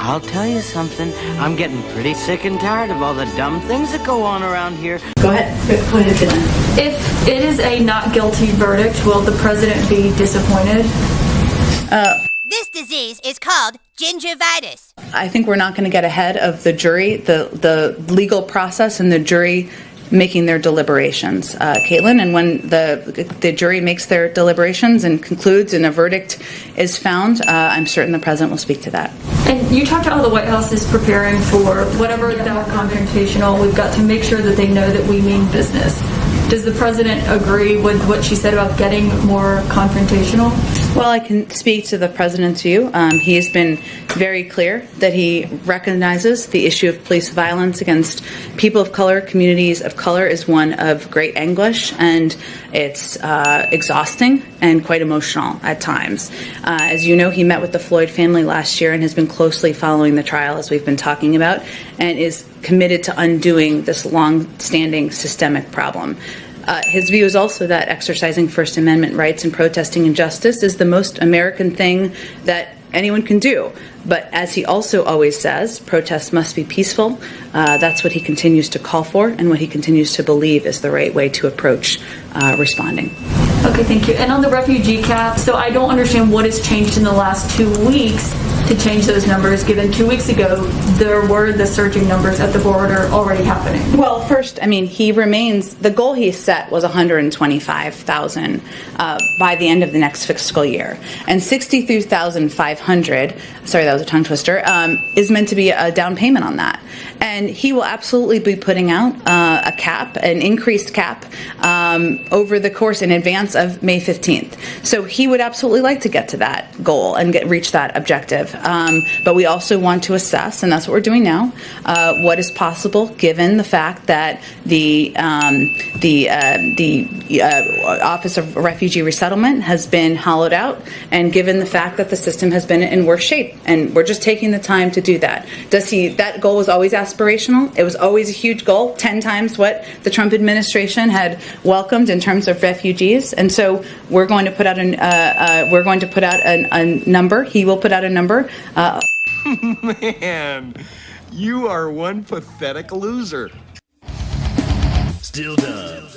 I'll tell you something. I'm getting pretty sick and tired of all the dumb things that go on around here. Go ahead, Dylan. If it is a not guilty verdict, will the president be disappointed? This disease is called gingivitis. I think we're not going to get ahead of the jury, the legal process, and the jury making their deliberations, Caitlin. And when the jury makes their deliberations and concludes and a verdict is found, I'm certain the president will speak to that. And you talked about how the White House is preparing for whatever that confrontational. We've got to make sure that they know that we mean business. Does the president agree with what she said about getting more confrontational? Well, I can speak to the president's view. He has been very clear that he recognizes the issue of police violence against people of color, communities of color, is one of great anguish, and it's exhausting and quite emotional at times. As you know, he met with the Floyd family last year and has been closely following the trial, as we've been talking about, and is committed to undoing this long-standing systemic problem. His view is also that exercising First Amendment rights and protesting injustice is the most American thing that anyone can do. But as he also always says, protests must be peaceful. That's what he continues to call for and what he continues to believe is the right way to approach responding. Okay, thank you. And on the refugee cap, so I don't understand what has changed in the last 2 weeks to change those numbers, given 2 weeks ago there were the surging numbers at the border already happening. Well, first, I mean, he remains, the goal he set was 125,000 by the end of the next fiscal year. And 63,500, sorry, that was a tongue twister, is meant to be a down payment on that. And he will absolutely be putting out a cap, an increased cap, over the course in advance of May 15th. So he would absolutely like to get to that goal and reach that objective. But we also want to assess, and that's what we're doing now, what is possible given the fact that the Office of Refugee Resettlement has been hollowed out, and given the fact that the system has been in worse shape. And we're just taking the time to do that. That goal was always aspirational. It was always a huge goal, 10 times what the Trump administration had welcomed in terms of refugees. And so we're going to put out a number. He will put out a number. Man, you are one pathetic loser. Still done.